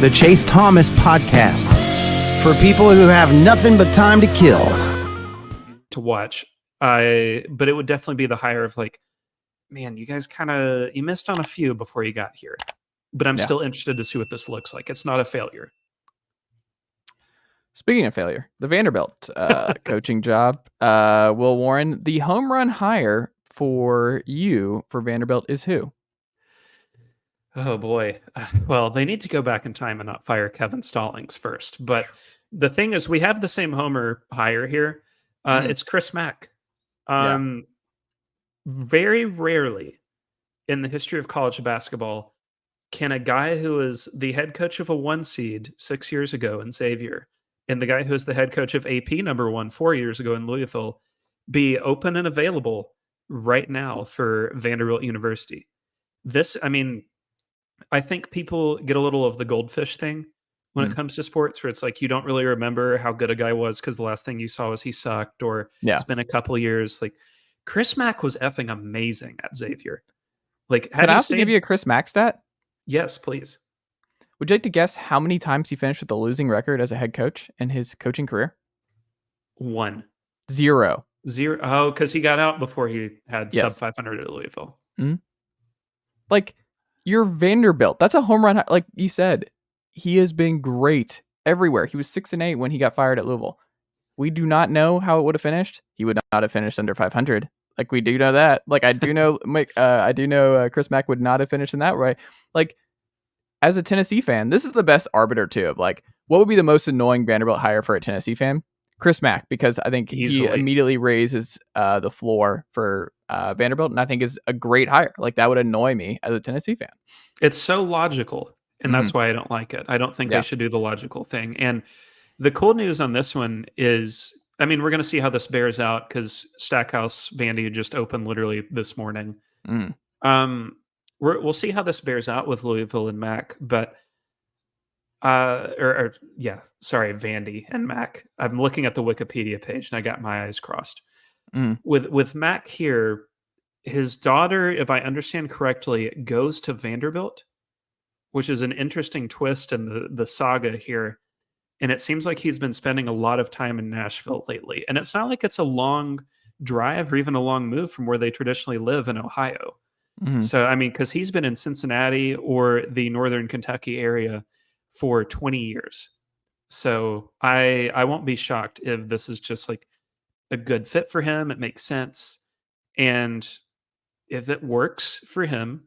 the Chase Thomas Podcast, for people who have nothing but time to kill. To watch, but it would definitely be the hire of like, man, you guys you missed on a few before you got here, but I'm still interested to see what this looks like. It's not a failure. Speaking of failure, the Vanderbilt coaching job, Will Warren, the home run hire for you for Vanderbilt is who? Oh boy. Well, they need to go back in time and not fire Kevin Stallings first. But the thing is, we have the same homer hire here. It's Chris Mack. Very rarely in the history of college basketball can a guy who is the head coach of a 1 seed 6 years ago in Xavier and the guy who is the head coach of AP number 1 4 years ago in Louisville be open and available right now for Vanderbilt University. I think people get a little of the goldfish thing when it comes to sports, where it's like you don't really remember how good a guy was because the last thing you saw was he sucked, or it's been a couple years. Like Chris Mack was effing amazing at Xavier. Like, can I also give you a Chris Mack stat? Yes, please. Would you like to guess how many times he finished with a losing record as a head coach in his coaching career? 1. 0. 0. Oh, because he got out before he had sub 500 at Louisville. Mm-hmm. Like, you're Vanderbilt. That's a home run. Like you said, he has been great everywhere. He was 6-8 when he got fired at Louisville. We do not know how it would have finished. He would not have finished under 500. Like, we do know that. Like, I do know, Chris Mack would not have finished in that way. Like, as a Tennessee fan, this is the best arbiter too of like what would be the most annoying Vanderbilt hire for a Tennessee fan. Chris Mack, because I think he immediately raises the floor for Vanderbilt, and I think is a great hire. Like, that would annoy me as a Tennessee fan. It's so logical, and that's why I don't like it. I don't think they should do the logical thing. And the cool news on this one is, I mean, we're going to see how this bears out because Stackhouse Vandy just opened literally this morning. We'll see how this bears out with Louisville and Mack, but Vandy and Mack. I'm looking at the Wikipedia page and I got my eyes crossed. With Mack here, his daughter, if I understand correctly, goes to Vanderbilt, which is an interesting twist in the saga here. And it seems like he's been spending a lot of time in Nashville lately. And it's not like it's a long drive or even a long move from where they traditionally live in Ohio. So, I mean, because he's been in Cincinnati or the Northern Kentucky area for 20 years. So I won't be shocked if this is just like a good fit for him. It makes sense. And if it works for him,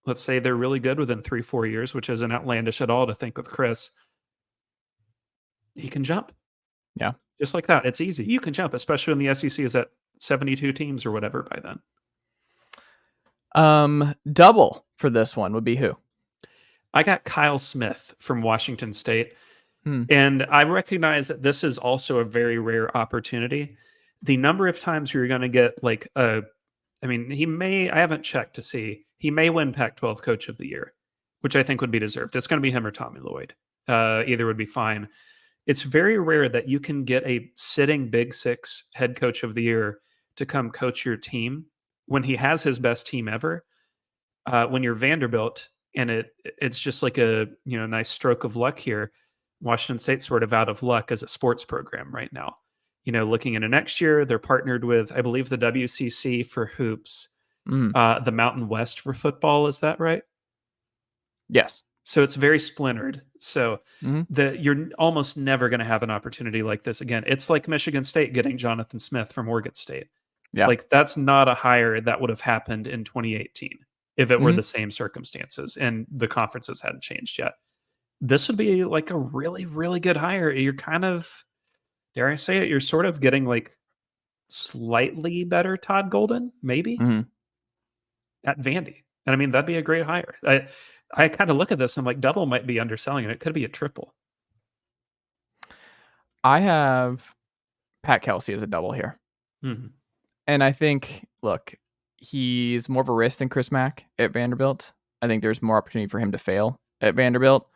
let's say they're really good within 3-4 years, which isn't outlandish at all to think with Chris, he can jump. Yeah. Just like that. It's easy. You can jump, especially when the SEC is at 72 teams or whatever by then. Double for this one would be who? I got Kyle Smith from Washington State. And I recognize that this is also a very rare opportunity. The number of times you're going to get like I haven't checked to see, he may win Pac-12 Coach of the Year, which I think would be deserved. It's going to be him or Tommy Lloyd. Either would be fine. It's very rare that you can get a sitting Big Six head coach of the year to come coach your team when he has his best team ever. When you're Vanderbilt, and it's just like a nice stroke of luck here. Washington State's sort of out of luck as a sports program right now. Looking into next year, they're partnered with, I believe, the WCC for hoops, the Mountain West for football. Is that right? Yes. So it's very splintered. So you're almost never going to have an opportunity like this again. It's like Michigan State getting Jonathan Smith from Oregon State. Yeah. Like, that's not a hire that would have happened in 2018 if it were the same circumstances and the conferences hadn't changed yet. This would be like a really, really good hire. You're kind of, dare I say it, you're sort of getting like slightly better Todd Golden, maybe, at Vandy. And I mean, that'd be a great hire. I kind of look at this and I'm like, double might be underselling it. It could be a triple. I have Pat Kelsey as a double here. And I think, look, he's more of a risk than Chris Mack at Vanderbilt. I think there's more opportunity for him to fail at Vanderbilt.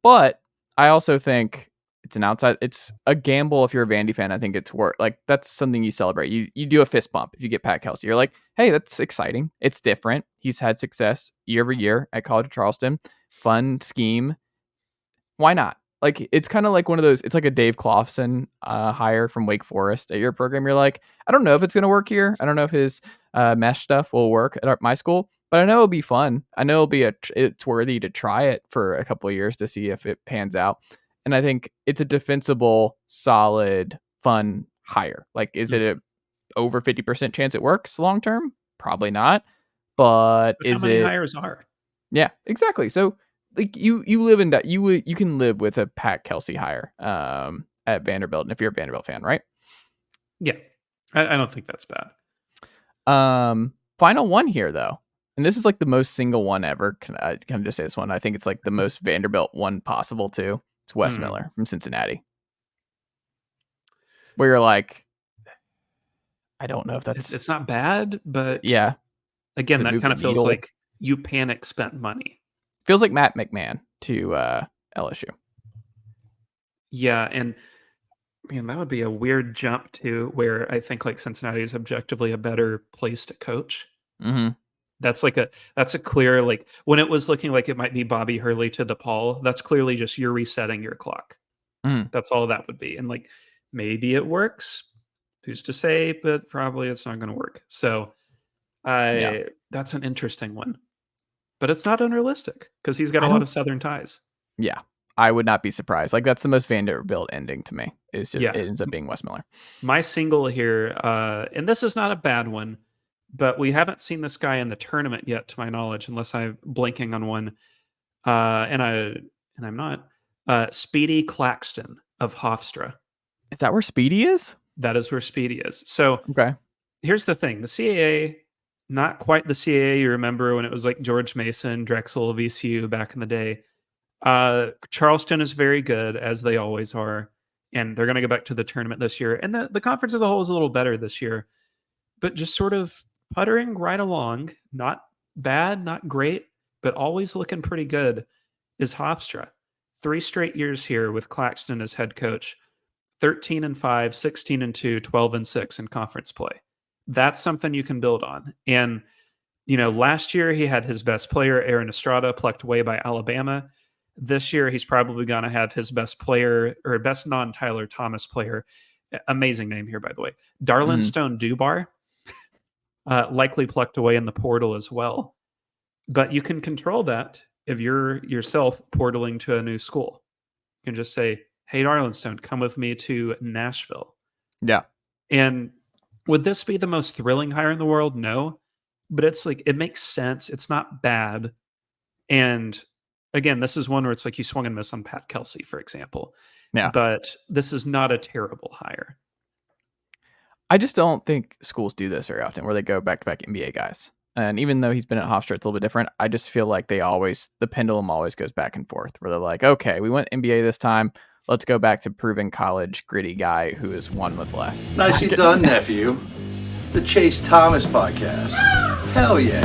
But I also think it's a gamble if you're a Vandy fan. I think it's worth, like, that's something you celebrate. You do a fist bump if you get Pat Kelsey. You're like, hey, that's exciting. It's different. He's had success year over year at College of Charleston. Fun scheme. Why not? Like, it's kind of like one of those, it's like a Dave Clawson hire from Wake Forest at your program. You're like, I don't know if it's going to work here. I don't know if his mesh stuff will work at my school, but I know it'll be fun. I know it's worthy to try it for a couple of years to see if it pans out. And I think it's a defensible, solid, fun hire. Like, is it a over 50% chance it works long term? Probably not. But is how many it? hires are? Yeah, exactly. So like you live in that you can live with a Pat Kelsey hire at Vanderbilt, and if you're a Vanderbilt fan, right? Yeah, I don't think that's bad. Final one here though, and this is like the most single one ever. Can I just say this one? I think it's like the most Vanderbilt one possible too. It's Wes Miller from Cincinnati, where you're like, I don't know if that's it's not bad, but yeah. Again, that kind of feels like you panic spent money. Feels like Matt McMahon to LSU. Yeah, and man, that would be a weird jump to where I think like Cincinnati is objectively a better place to coach. Mm-hmm. That's a clear, like when it was looking like it might be Bobby Hurley to DePaul, that's clearly just you're resetting your clock. Mm. That's all that would be. And like maybe it works. Who's to say, but probably it's not going to work. So that's an interesting one. But it's not unrealistic because he's got a lot of Southern ties. Yeah. I would not be surprised. Like that's the most Vanderbilt ending to me. It's just it ends up being Wes Miller. My single here, and this is not a bad one, but we haven't seen this guy in the tournament yet, to my knowledge, unless I'm blanking on one. And I'm not. Speedy Claxton of Hofstra. Is that where Speedy is? That is where Speedy is. So okay. Here's the thing: the CAA, not quite the CAA you remember when it was like George Mason, Drexel, VCU back in the day. Charleston is very good, as they always are, and they're going to go back to the tournament this year. And the conference as a whole is a little better this year, but just sort of puttering right along, not bad, not great, but always looking pretty good, is Hofstra. 3 straight years here with Claxton as head coach, 13-5, 16-2, 12-6 in conference play. That's something you can build on. And, last year he had his best player, Aaron Estrada, plucked away by Alabama. This year, he's probably going to have his best player or best non-Tyler Thomas player. Amazing name here, by the way. Darlin Stone Dubar, likely plucked away in the portal as well. But you can control that if you're yourself portaling to a new school. You can just say, hey, Darlinstone, come with me to Nashville. Yeah. And would this be the most thrilling hire in the world? No. But it's like, it makes sense. It's not bad. And again, this is one where it's like you swung and miss on Pat Kelsey, for example. Yeah. But this is not a terrible hire. I just don't think schools do this very often, where they go back-to-back NBA guys. And even though he's been at Hofstra, it's a little bit different. I just feel like the pendulum always goes back and forth, where they're like, okay, we went NBA this time. Let's go back to proven college gritty guy who has won with less. Nicely done, nephew. The Chase Thomas podcast. Hell yeah.